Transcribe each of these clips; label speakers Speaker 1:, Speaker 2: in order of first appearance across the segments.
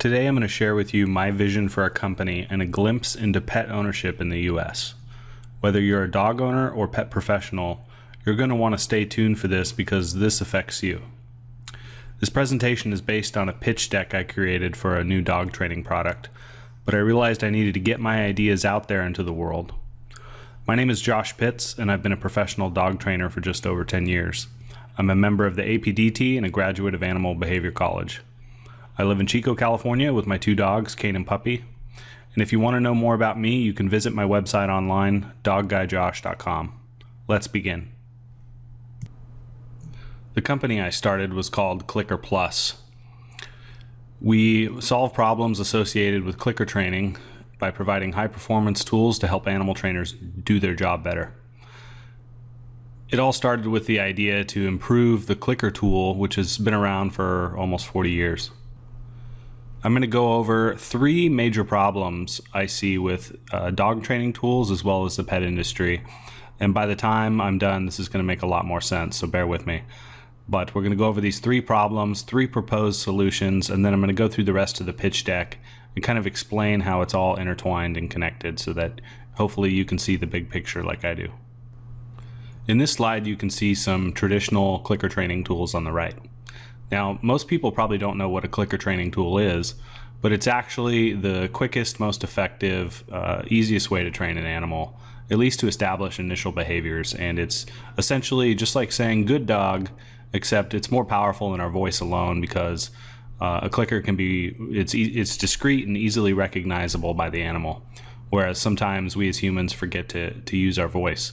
Speaker 1: Today I'm going to share with you my vision for our company and a glimpse into pet ownership in the US. Whether you're a dog owner or pet professional, you're going to want to stay tuned for this because this affects you. This presentation is based on a pitch deck I created for a new dog training product, but I realized I needed to get my ideas out there into the world. My name is Josh Pitts, and I've been a professional dog trainer for just over 10 years. I'm a member of the APDT and a graduate of Animal Behavior College. I live in Chico, California with my two dogs, Kane and Puppy. And if you want to know more about me, you can visit my website online, dogguyjosh.com. Let's begin. The company I started was called Clicker Plus. We solve problems associated with clicker training by providing high-performance tools to help animal trainers do their job better. It all started with the idea to improve the clicker tool, which has been around for almost 40 years. I'm going to go over three major problems I see with dog training tools as well as the pet industry. And by the time I'm done, this is going to make a lot more sense, so bear with me. But we're going to go over these three problems, three proposed solutions, and then I'm going to go through the rest of the pitch deck and kind of explain how it's all intertwined and connected so that hopefully you can see the big picture like I do. In this slide, you can see some traditional clicker training tools on the right. Now, most people probably don't know what a clicker training tool is, but it's actually the quickest, most effective, easiest way to train an animal, at least to establish initial behaviors. And it's essentially just like saying good dog, except it's more powerful than our voice alone because a clicker can be, it's discreet and easily recognizable by the animal, whereas sometimes we as humans forget to use our voice.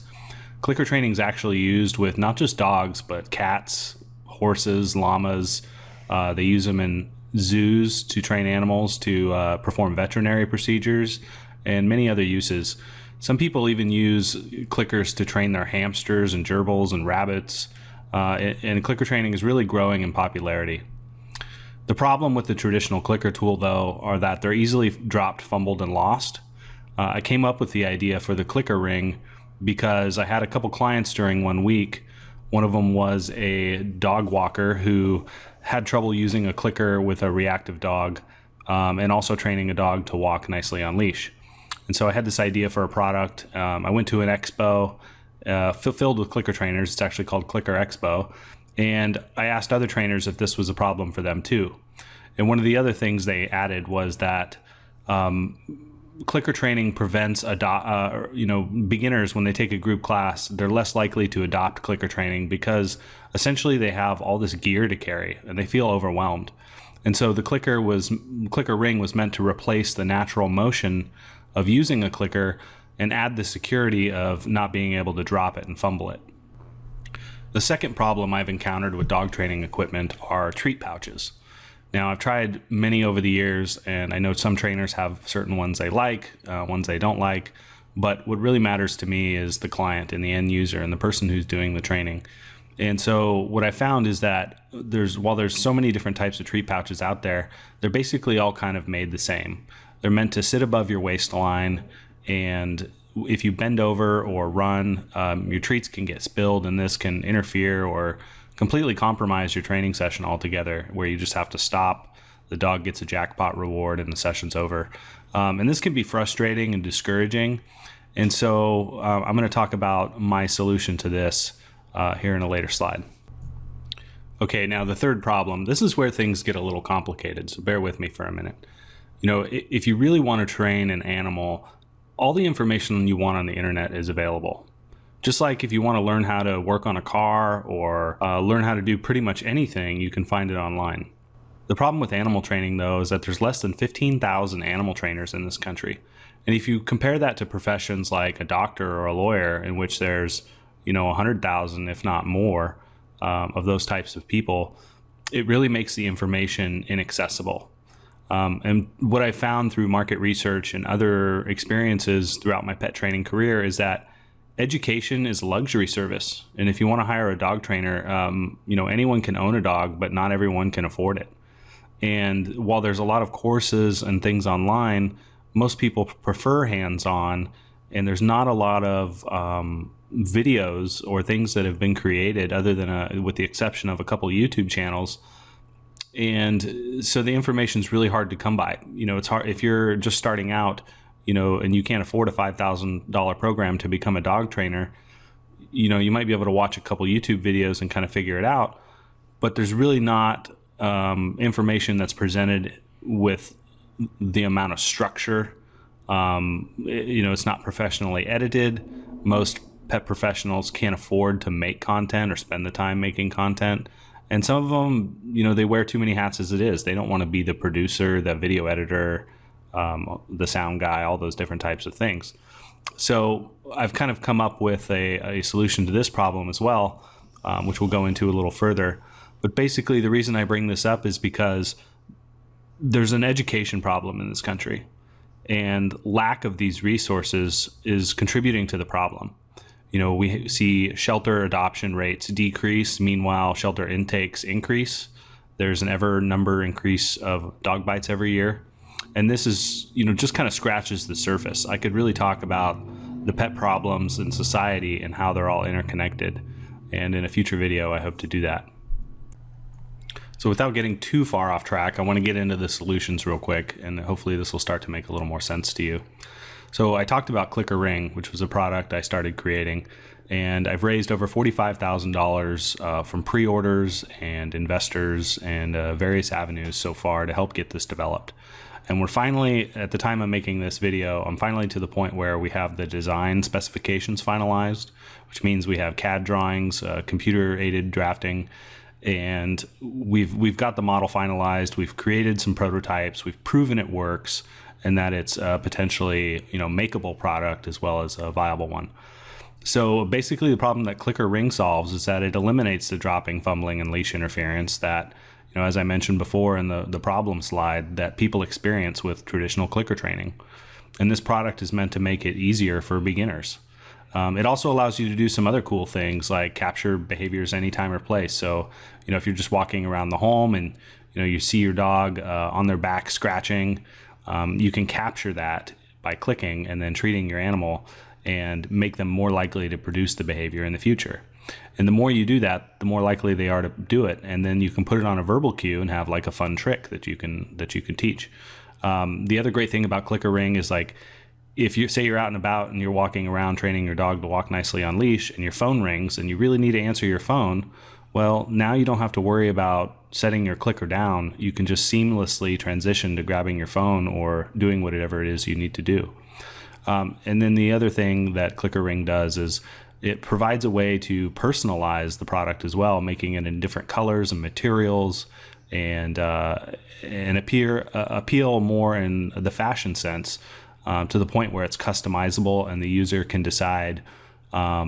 Speaker 1: Clicker training is actually used with not just dogs, but cats, horses, llamas. They use them in zoos to train animals to perform veterinary procedures and many other uses. Some people even use clickers to train their hamsters and gerbils and rabbits. And clicker training is really growing in popularity. The problem with the traditional clicker tool, though, are that they're easily dropped, fumbled, and lost. I came up with the idea for the clicker ring because I had a couple clients during 1 week. One of them was a dog walker who had trouble using a clicker with a reactive dog and also training a dog to walk nicely on leash. And so I had this idea for a product. I went to an expo filled with clicker trainers. It's actually called Clicker Expo. And I asked other trainers if this was a problem for them too. And one of the other things they added was that clicker training prevents beginners when they take a group class. They're less likely to adopt clicker training because essentially they have all this gear to carry and they feel overwhelmed. And so the clicker ring was meant to replace the natural motion of using a clicker and add the security of not being able to drop it and fumble it. The second problem I've encountered with dog training equipment are treat pouches. Now, I've tried many over the years, and I know some trainers have certain ones they like, ones they don't like, but what really matters to me is the client and the end user and the person who's doing the training. And so what I found is that while there's so many different types of treat pouches out there, they're basically all kind of made the same. They're meant to sit above your waistline, and if you bend over or run, your treats can get spilled, and this can interfere or completely compromise your training session altogether, where you just have to stop, the dog gets a jackpot reward, and the session's over. And this can be frustrating and discouraging. And so I'm going to talk about my solution to this here in a later slide. Okay, now the third problem, this is where things get a little complicated, so bear with me for a minute. You know, if you really want to train an animal, all the information you want on the internet is available. Just like if you want to learn how to work on a car or learn how to do pretty much anything, you can find it online. The problem with animal training, though, is that there's less than 15,000 animal trainers in this country. And if you compare that to professions like a doctor or a lawyer, in which there's 100,000, if not more, of those types of people, it really makes the information inaccessible. And what I found through market research and other experiences throughout my pet training career is that education is a luxury service. And if you want to hire a dog trainer, anyone can own a dog, but not everyone can afford it. And while there's a lot of courses and things online, most people prefer hands-on, and there's not a lot of videos or things that have been created other than with the exception of a couple YouTube channels And so the information is really hard to come by. It's hard if you're just starting out, and you can't afford a $5,000 program to become a dog trainer. You might be able to watch a couple YouTube videos and kind of figure it out, but there's really not information that's presented with the amount of structure. It's not professionally edited. Most pet professionals can't afford to make content or spend the time making content. And some of them, they wear too many hats as it is. They don't want to be the producer, the video editor, the sound guy, all those different types of things. So I've kind of come up with a solution to this problem as well, which we'll go into a little further. But basically, the reason I bring this up is because there's an education problem in this country, and lack of these resources is contributing to the problem. We see shelter adoption rates decrease. Meanwhile, shelter intakes increase. There's an ever number increase of dog bites every year. And this is, just kind of scratches the surface. I could really talk about the pet problems in society and how they're all interconnected. And in a future video, I hope to do that. So without getting too far off track, I want to get into the solutions real quick, and hopefully this will start to make a little more sense to you. So I talked about Clicker Ring, which was a product I started creating, and I've raised over $45,000 from pre-orders and investors and various avenues so far to help get this developed. And we're finally, at the time I'm making this video, I'm finally to the point where we have the design specifications finalized, which means we have CAD drawings, computer-aided drafting, and we've got the model finalized. We've created some prototypes. We've proven it works, and that it's a potentially makeable product as well as a viable one. So basically, the problem that Clicker Ring solves is that it eliminates the dropping, fumbling, and leash interference that, as I mentioned before in the problem slide, that people experience with traditional clicker training. And this product is meant to make it easier for beginners. It also allows you to do some other cool things like capture behaviors anytime or place. So, if you're just walking around the home and, you see your dog on their back scratching, you can capture that by clicking and then treating your animal and make them more likely to produce the behavior in the future. And the more you do that, the more likely they are to do it. And then you can put it on a verbal cue and have like a fun trick that you can teach. The other great thing about Clicker Ring is like, if you say you're out and about and you're walking around training your dog to walk nicely on leash and your phone rings and you really need to answer your phone, well, now you don't have to worry about setting your clicker down. You can just seamlessly transition to grabbing your phone or doing whatever it is you need to do. And then the other thing that Clicker Ring does is it provides a way to personalize the product as well, making it in different colors and materials and appeal more in the fashion sense, to the point where it's customizable and the user can decide, how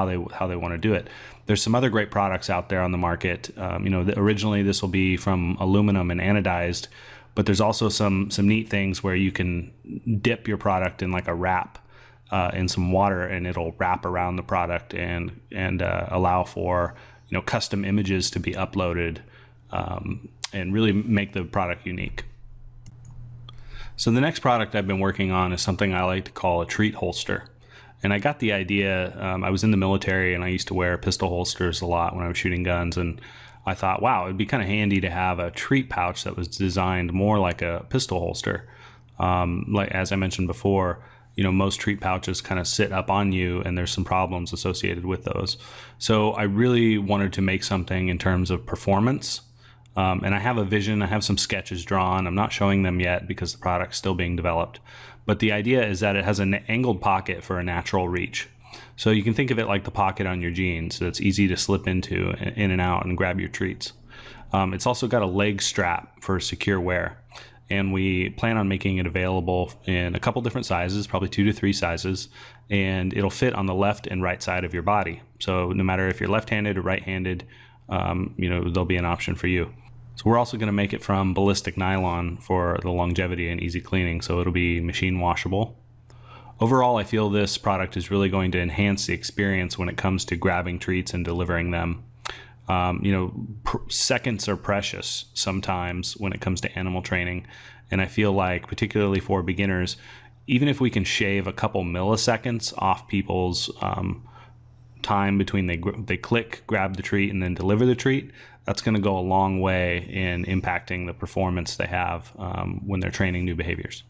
Speaker 1: they want to do it. There's some other great products out there on the market. Originally this will be from aluminum and anodized, but there's also some neat things where you can dip your product in like a wrap in some water, and it'll wrap around the product and allow for custom images to be uploaded and really make the product unique. So the next product I've been working on is something I like to call a treat holster. And I got the idea, I was in the military and I used to wear pistol holsters a lot when I was shooting guns. And I thought, wow, it'd be kind of handy to have a treat pouch that was designed more like a pistol holster. Like as I mentioned before, most treat pouches kind of sit up on you and there's some problems associated with those. So I really wanted to make something in terms of performance. And I have a vision, I have some sketches drawn. I'm not showing them yet because the product's still being developed. But the idea is that it has an angled pocket for a natural reach. So you can think of it like the pocket on your jeans. So it's easy to slip into, in and out, and grab your treats. It's also got a leg strap for secure wear. And we plan on making it available in a couple different sizes, probably 2 to 3 sizes. And it'll fit on the left and right side of your body. So no matter if you're left-handed or right-handed, there'll be an option for you. So we're also going to make it from ballistic nylon for the longevity and easy cleaning, so it'll be machine washable. Overall, I feel this product is really going to enhance the experience when it comes to grabbing treats and delivering them. Seconds are precious sometimes when it comes to animal training, and I feel like, particularly for beginners, even if we can shave a couple milliseconds off people's time between they click, grab the treat, and then deliver the treat, that's going to go a long way in impacting the performance they have when they're training new behaviors.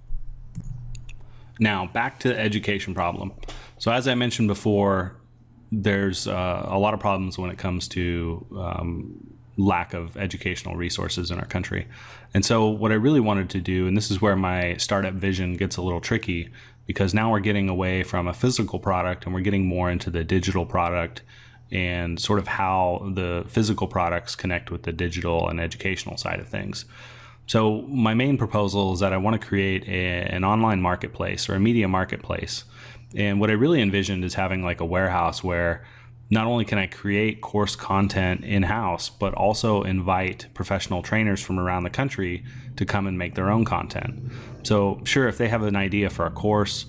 Speaker 1: Now, back to the education problem. So as I mentioned before, there's a lot of problems when it comes to lack of educational resources in our country. And so what I really wanted to do, and this is where my startup vision gets a little tricky, because now we're getting away from a physical product and we're getting more into the digital product and sort of how the physical products connect with the digital and educational side of things. So my main proposal is that I want to create an online marketplace or a media marketplace. And what I really envisioned is having like a warehouse where not only can I create course content in-house, but also invite professional trainers from around the country to come and make their own content. So sure, if they have an idea for a course,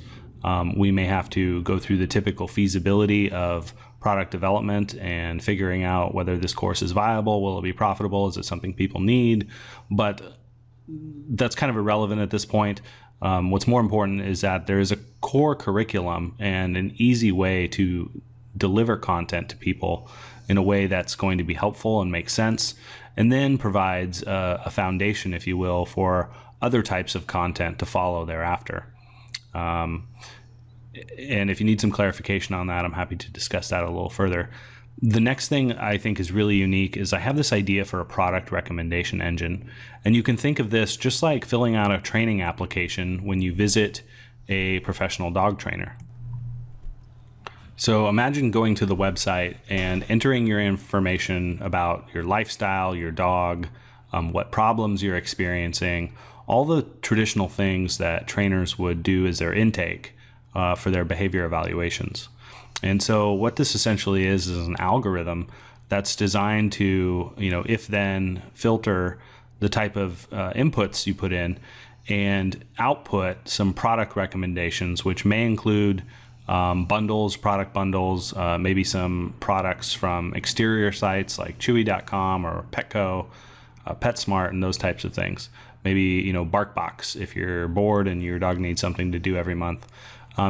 Speaker 1: we may have to go through the typical feasibility of product development and figuring out whether this course is viable, will it be profitable, is it something people need? But that's kind of irrelevant at this point. What's more important is that there is a core curriculum and an easy way to deliver content to people in a way that's going to be helpful and make sense, and then provides a foundation, if you will, for other types of content to follow thereafter. And if you need some clarification on that, I'm happy to discuss that a little further. The next thing I think is really unique is I have this idea for a product recommendation engine. And you can think of this just like filling out a training application when you visit a professional dog trainer. So imagine going to the website and entering your information about your lifestyle, your dog, what problems you're experiencing, all the traditional things that trainers would do as their intake for their behavior evaluations. And so what this essentially is an algorithm that's designed to, if then filter the type of inputs you put in and output some product recommendations, which may include bundles, product bundles, maybe some products from exterior sites like Chewy.com or Petco, PetSmart, and those types of things. Maybe, BarkBox if you're bored and your dog needs something to do every month.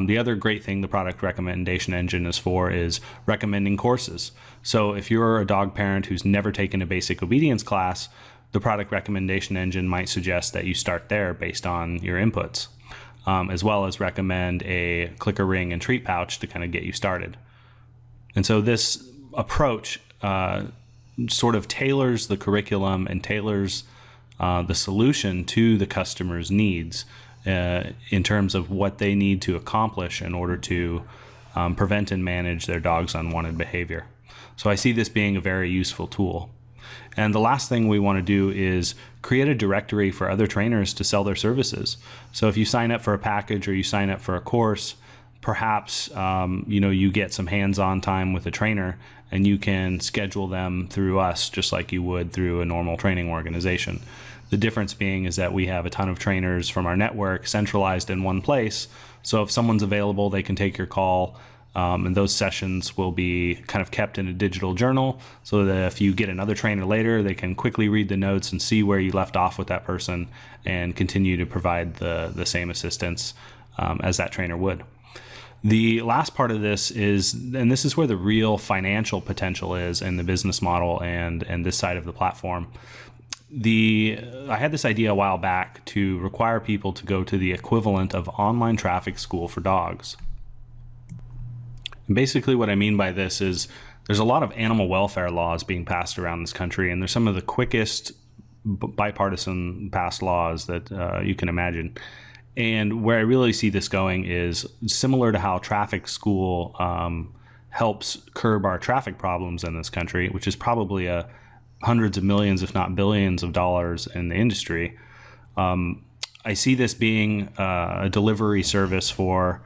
Speaker 1: The other great thing the product recommendation engine is for is recommending courses. So if you're a dog parent who's never taken a basic obedience class, the product recommendation engine might suggest that you start there based on your inputs, as well as recommend a clicker ring and treat pouch to kind of get you started. And so this approach sort of tailors the curriculum and tailors the solution to the customer's needs in terms of what they need to accomplish in order to prevent and manage their dog's unwanted behavior. So I see this being a very useful tool. And the last thing we want to do is create a directory for other trainers to sell their services. So if you sign up for a package or you sign up for a course, perhaps you get some hands-on time with a trainer and you can schedule them through us just like you would through a normal training organization. The difference being is that we have a ton of trainers from our network centralized in one place. So if someone's available, they can take your call. And those sessions will be kind of kept in a digital journal so that if you get another trainer later, they can quickly read the notes and see where you left off with that person and continue to provide the same assistance as that trainer would. The last part of this is, and this is where the real financial potential is in the business model and this side of the platform. I had this idea a while back to require people to go to the equivalent of online traffic school for dogs. And basically what I mean by this is there's a lot of animal welfare laws being passed around this country, and they're some of the quickest bipartisan passed laws that you can imagine. And where I really see this going is similar to how traffic school helps curb our traffic problems in this country, which is probably hundreds of millions, if not billions of dollars in the industry. I see this being a delivery service for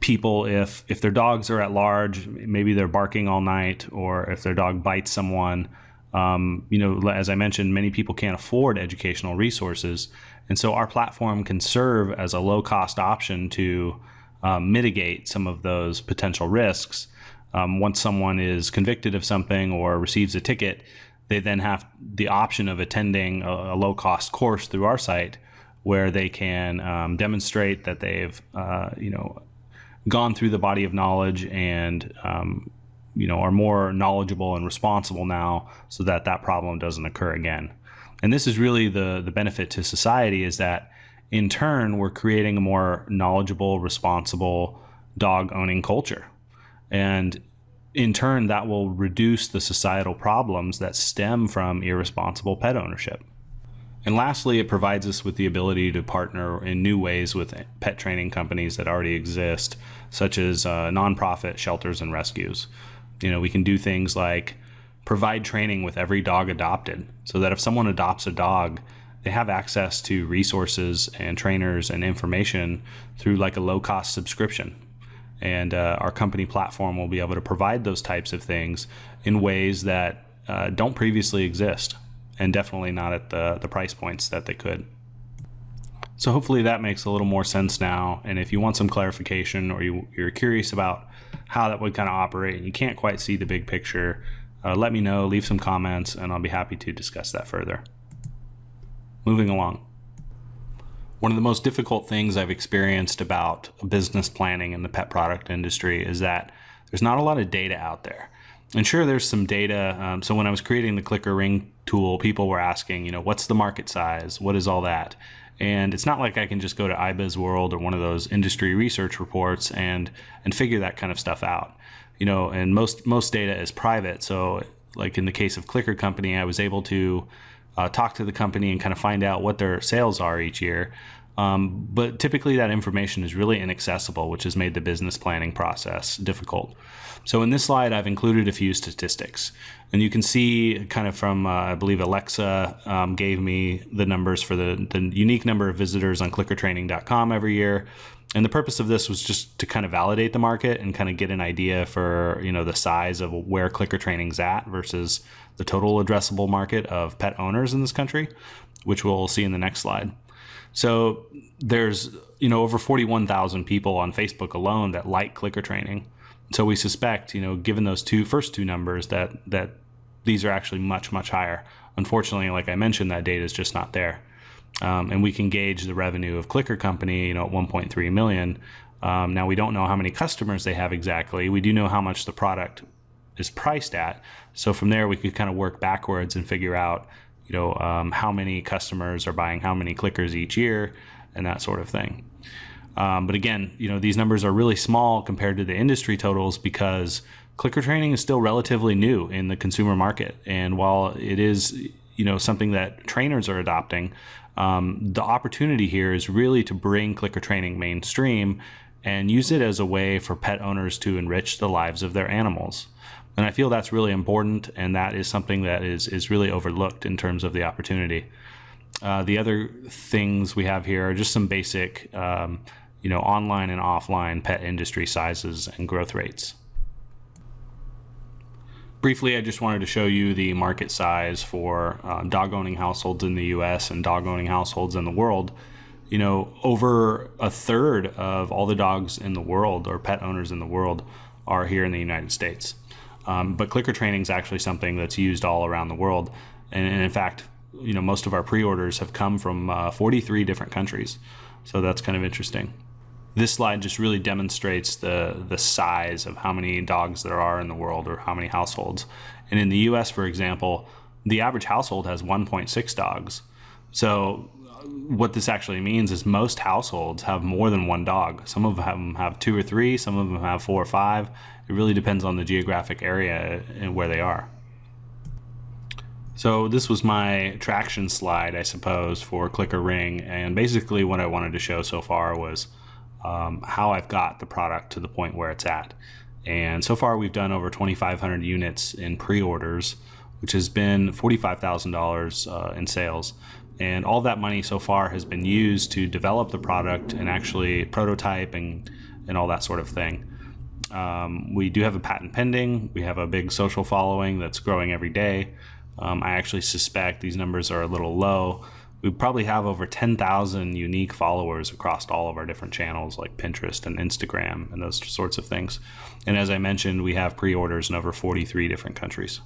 Speaker 1: people if their dogs are at large, maybe they're barking all night, or if their dog bites someone. As I mentioned, many people can't afford educational resources. And so our platform can serve as a low-cost option to mitigate some of those potential risks. Once someone is convicted of something or receives a ticket, they then have the option of attending a low-cost course through our site where they can demonstrate that they've gone through the body of knowledge and are more knowledgeable and responsible now so that that problem doesn't occur again. And this is really the benefit to society, is that in turn, we're creating a more knowledgeable, responsible dog owning culture. And in turn, that will reduce the societal problems that stem from irresponsible pet ownership. And lastly, it provides us with the ability to partner in new ways with pet training companies that already exist, such as nonprofit shelters and rescues. We can do things like provide training with every dog adopted, so that if someone adopts a dog, they have access to resources and trainers and information through like a low-cost subscription. And our company platform will be able to provide those types of things in ways that don't previously exist, and definitely not at the price points that they could. So hopefully that makes a little more sense now. And if you want some clarification, or you're curious about how that would kind of operate and you can't quite see the big picture, let me know, leave some comments, and I'll be happy to discuss that further. Moving along. One of the most difficult things I've experienced about business planning in the pet product industry is that there's not a lot of data out there. And sure, there's some data. So when I was creating the clicker ring tool, people were asking, what's the market size? What is all that? And it's not like I can just go to iBiz World or one of those industry research reports and figure that kind of stuff out. And most data is private. So like in the case of Clicker Company, I was able to talk to the company and kind of find out what their sales are each year. But typically that information is really inaccessible, which has made the business planning process difficult. So in this slide, I've included a few statistics. And you can see kind of from, I believe Alexa gave me the numbers for the unique number of visitors on clickertraining.com every year. And the purpose of this was just to kind of validate the market and kind of get an idea for, the size of where clicker training's at versus the total addressable market of pet owners in this country, which we'll see in the next slide. So there's, over 41,000 people on Facebook alone that like clicker training. So we suspect, given those first two numbers, that these are actually much, much higher. Unfortunately, like I mentioned, that data is just not there. And we can gauge the revenue of Clicker Company, at 1.3 million. Now we don't know how many customers they have exactly. We do know how much the product is priced at. So from there, we could kind of work backwards and figure out, how many customers are buying how many clickers each year and that sort of thing. But again, these numbers are really small compared to the industry totals because clicker training is still relatively new in the consumer market. And while it is, something that trainers are adopting, the opportunity here is really to bring clicker training mainstream and use it as a way for pet owners to enrich the lives of their animals. And I feel that's really important, and that is something that is really overlooked in terms of the opportunity. The other things we have here are just some basic, online and offline pet industry sizes and growth rates. Briefly, I just wanted to show you the market size for dog owning households in the US and dog owning households in the world. Over a third of all the dogs in the world, or pet owners in the world, are here in the United States. But clicker training is actually something that's used all around the world. And in fact, most of our pre-orders have come from 43 different countries. So that's kind of interesting. This slide just really demonstrates the size of how many dogs there are in the world, or how many households. And in the US, for example, the average household has 1.6 dogs. So what this actually means is most households have more than one dog. Some of them have 2 or 3, some of them have 4 or 5. It really depends on the geographic area and where they are. So this was my traction slide, I suppose, for Clicker Ring. And basically what I wanted to show so far was how I've got the product to the point where it's at. And so far we've done over 2,500 units in pre-orders, which has been $45,000 in sales. And all that money so far has been used to develop the product and actually prototype and all that sort of thing. We do have a patent pending. We have a big social following that's growing every day. I actually suspect these numbers are a little low. We probably have over 10,000 unique followers across all of our different channels like Pinterest and Instagram and those sorts of things. And as I mentioned, we have pre-orders in over 43 different countries.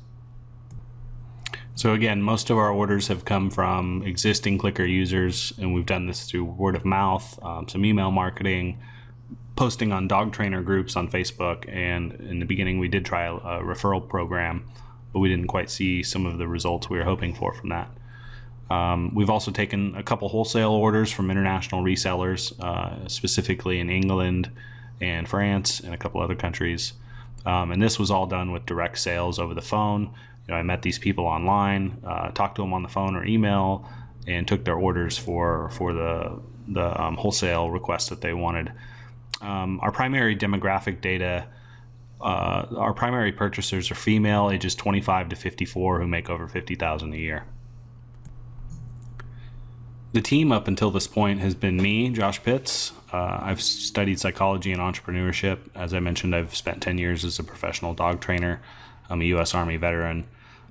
Speaker 1: So again, most of our orders have come from existing Clicker users, and we've done this through word of mouth, some email marketing, posting on dog trainer groups on Facebook. And in the beginning, we did try a referral program, but we didn't quite see some of the results we were hoping for from that. We've also taken a couple wholesale orders from international resellers, specifically in England and France and a couple other countries. And this was all done with direct sales over the phone. I met these people online, talked to them on the phone or email, and took their orders for the wholesale requests that they wanted. Our primary demographic data, our primary purchasers are female, ages 25 to 54, who make over $50,000 a year. The team up until this point has been me, Josh Pitts. I've studied psychology and entrepreneurship. As I mentioned, I've spent 10 years as a professional dog trainer. I'm a U.S. Army veteran.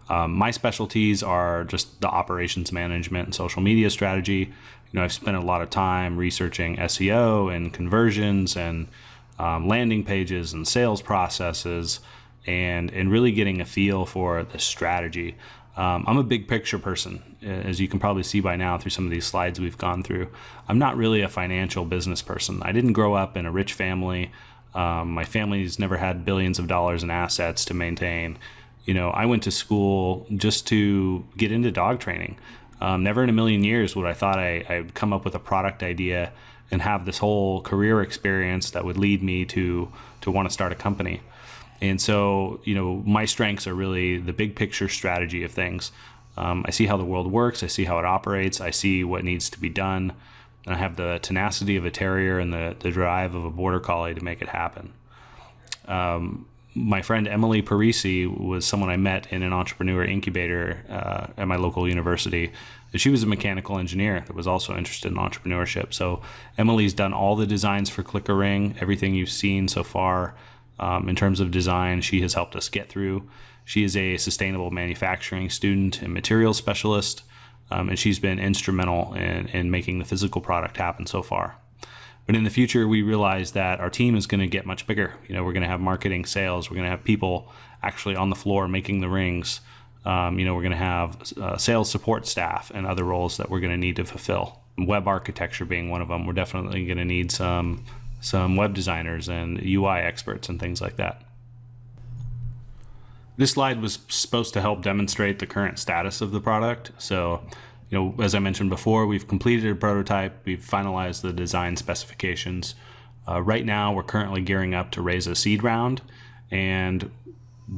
Speaker 1: My specialties are just the operations management and social media strategy. I've spent a lot of time researching SEO and conversions and landing pages and sales processes and really getting a feel for the strategy. I'm a big picture person, as you can probably see by now through some of these slides we've gone through. I'm not really a financial business person. I didn't grow up in a rich family. My family's never had billions of dollars in assets to maintain. I went to school just to get into dog training. Never in a million years would I thought I'd come up with a product idea and have this whole career experience that would lead me to want to start a company. And so, my strengths are really the big picture strategy of things. I see how the world works. I see how it operates. I see what needs to be done. And I have the tenacity of a terrier and the drive of a border collie to make it happen. My friend Emily Parisi was someone I met in an entrepreneur incubator at my local university. And she was a mechanical engineer that was also interested in entrepreneurship. So Emily's done all the designs for Clicker Ring, everything you've seen so far. In terms of design, she has helped us get through. She is a sustainable manufacturing student and materials specialist, and she's been instrumental in making the physical product happen so far. But in the future, we realize that our team is going to get much bigger. We're going to have marketing, sales. We're going to have people actually on the floor making the rings. We're going to have sales support staff and other roles that we're going to need to fulfill. Web architecture being one of them. We're definitely going to need some web designers and UI experts and things like that. This slide was supposed to help demonstrate the current status of the product. So, as I mentioned before, we've completed a prototype. We've finalized the design specifications. Right now, we're currently gearing up to raise a seed round. And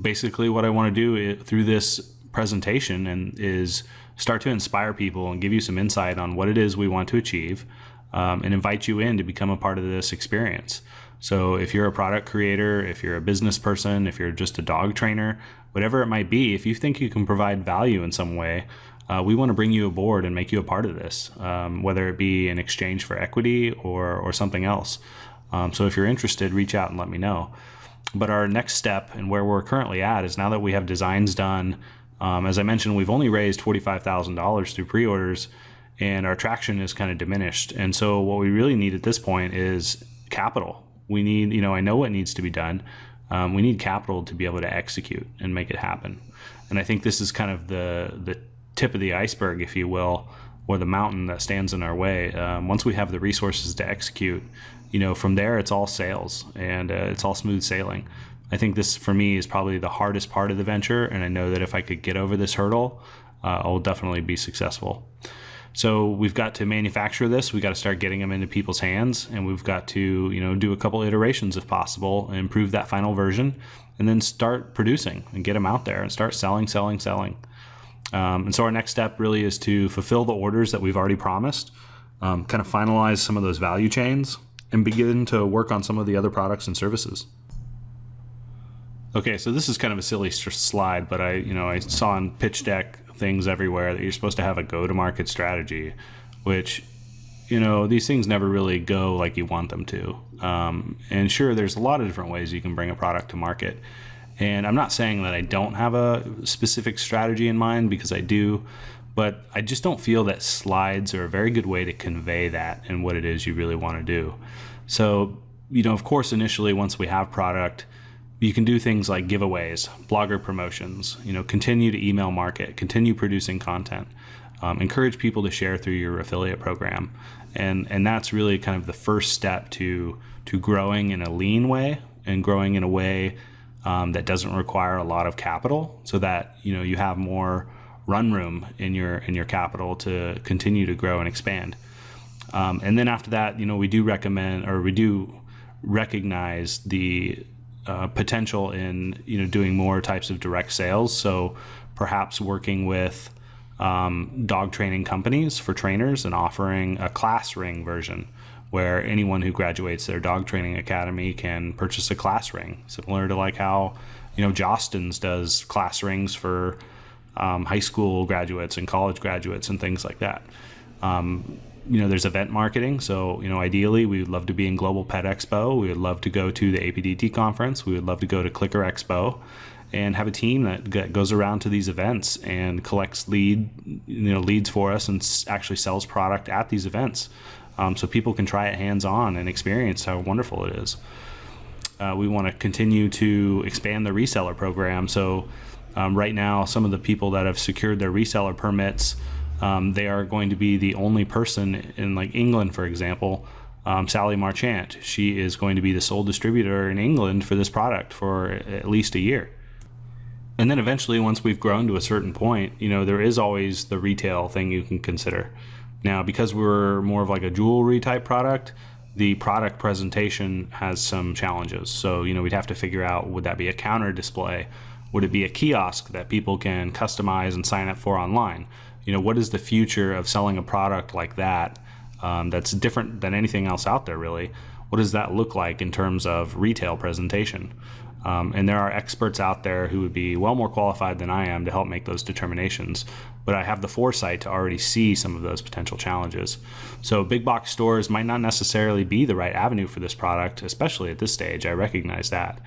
Speaker 1: basically what I want to do through this presentation is start to inspire people and give you some insight on what it is we want to achieve. And invite you in to become a part of this experience. So if you're a product creator, if you're a business person, if you're just a dog trainer, whatever it might be, if you think you can provide value in some way, we want to bring you aboard and make you a part of this, whether it be in exchange for equity or something else. So if you're interested, reach out and let me know. But our next step and where we're currently at is now that we have designs done, as I mentioned, we've only raised $45,000 through pre-orders, and our traction is kind of diminished. And so what we really need at this point is capital. We need, I know what needs to be done. We need capital to be able to execute and make it happen. And I think this is kind of the tip of the iceberg, if you will, or the mountain that stands in our way. Once we have the resources to execute, from there it's all sales and it's all smooth sailing. I think this, for me, is probably the hardest part of the venture. And I know that if I could get over this hurdle, I'll definitely be successful. So we've got to manufacture this. We've got to start getting them into people's hands, and we've got to, do a couple iterations if possible and improve that final version, and then start producing and get them out there and start selling. And so our next step really is to fulfill the orders that we've already promised, kind of finalize some of those value chains, and begin to work on some of the other products and services. Okay, so this is kind of a silly slide, but I saw on pitch deck things everywhere that you're supposed to have a go-to-market strategy, which, these things never really go like you want them to. And sure, there's a lot of different ways you can bring a product to market. And I'm not saying that I don't have a specific strategy in mind, because I do, but I just don't feel that slides are a very good way to convey that and what it is you really want to do. So, of course, initially, once we have product, you can do things like giveaways, blogger promotions, continue to email market, continue producing content. encourage people to share through your affiliate program. And that's really kind of the first step to growing in a lean way and growing in a way that doesn't require a lot of capital, so that you have more run room in your capital to continue to grow and expand. And then after that, we do recommend, or we do recognize the potential in doing more types of direct sales. So perhaps working with dog training companies for trainers and offering a class ring version where anyone who graduates their dog training academy can purchase a class ring, similar to like how Jostens does class rings for high school graduates and college graduates and things like that. There's event marketing. So, ideally we would love to be in Global Pet Expo. We would love to go to the APDT conference. We would love to go to Clicker Expo and have a team that goes around to these events and collects leads for us and actually sells product at these events. So people can try it hands-on and experience how wonderful it is. We want to continue to expand the reseller program. So right now, some of the people that have secured their reseller permits, they are going to be the only person in like England, for example. Sally Marchant, she is going to be the sole distributor in England for this product for at least a year. And then eventually, once we've grown to a certain point, there is always the retail thing you can consider. Now, because we're more of like a jewelry type product, the product presentation has some challenges. So, we'd have to figure out, would that be a counter display? Would it be a kiosk that people can customize and sign up for online? What is the future of selling a product like that that's different than anything else out there, really? What does that look like in terms of retail presentation? And there are experts out there who would be well more qualified than I am to help make those determinations. But I have the foresight to already see some of those potential challenges. So big box stores might not necessarily be the right avenue for this product, especially at this stage. I recognize that.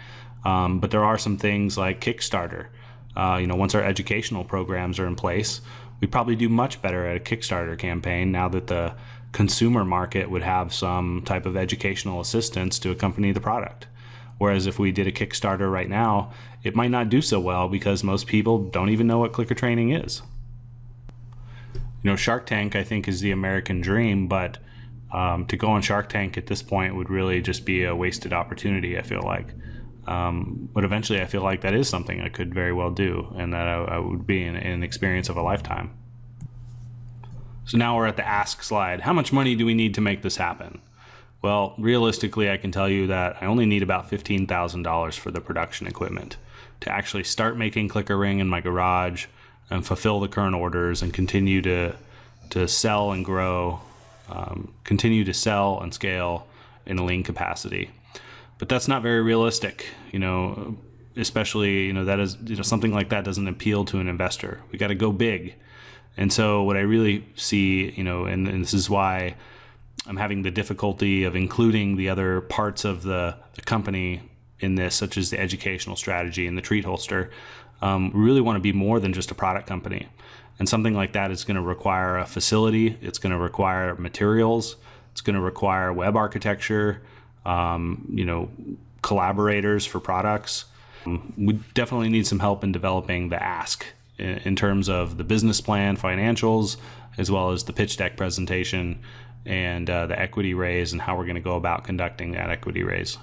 Speaker 1: But there are some things like Kickstarter. Once our educational programs are in place, we'd probably do much better at a Kickstarter campaign now that the consumer market would have some type of educational assistance to accompany the product. Whereas if we did a Kickstarter right now, it might not do so well because most people don't even know what clicker training is. Shark Tank, I think, is the American dream, but to go on Shark Tank at this point would really just be a wasted opportunity, I feel like. But eventually I feel like that is something I could very well do, and that I would be an experience of a lifetime. So now we're at the ask slide. How much money do we need to make this happen? Well, realistically, I can tell you that I only need about $15,000 for the production equipment to actually start making Clicker Ring in my garage and fulfill the current orders and continue to sell and grow, continue to sell and scale in a lean capacity. But that's not very realistic, especially, that is, something like that doesn't appeal to an investor. We got to go big. And so what I really see, and this is why I'm having the difficulty of including the other parts of the company in this, such as the educational strategy and the treat holster. We really want to be more than just a product company. And something like that is going to require a facility. It's going to require materials. It's going to require web architecture, collaborators for products. We definitely need some help in developing the ask in terms of the business plan, financials, as well as the pitch deck presentation and the equity raise and how we're going to go about conducting that equity raise.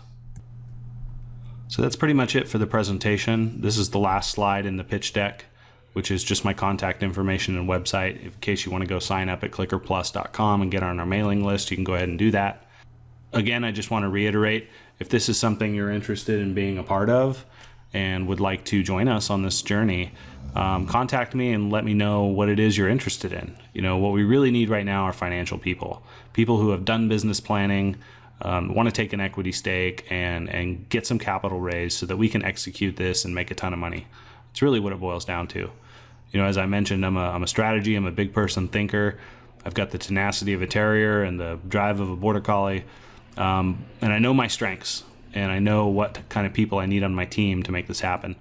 Speaker 1: So that's pretty much it for the presentation. This is the last slide in the pitch deck, which is just my contact information and website. In case you want to go sign up at clickerplus.com and get on our mailing list, you can go ahead and do that. Again, I just want to reiterate, if this is something you're interested in being a part of and would like to join us on this journey, contact me and let me know what it is you're interested in. What we really need right now are financial people who have done business planning, want to take an equity stake and get some capital raised so that we can execute this and make a ton of money. It's really what it boils down to. As I mentioned, I'm a strategy, I'm a big person thinker. I've got the tenacity of a terrier and the drive of a border collie. And I know my strengths, and I know what kind of people I need on my team to make this happen.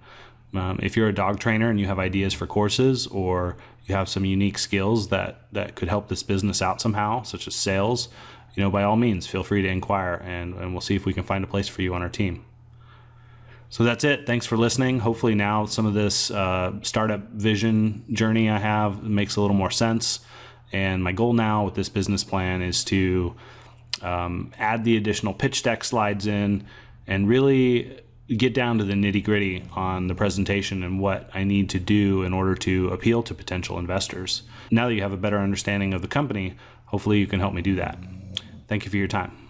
Speaker 1: If you're a dog trainer and you have ideas for courses, or you have some unique skills that could help this business out somehow, such as sales, by all means, feel free to inquire, and we'll see if we can find a place for you on our team. So that's it. Thanks for listening. Hopefully now some of this startup vision journey I have makes a little more sense. And my goal now with this business plan is to add the additional pitch deck slides in and really get down to the nitty-gritty on the presentation and what I need to do in order to appeal to potential investors. Now that you have a better understanding of the company, hopefully you can help me do that. Thank you for your time.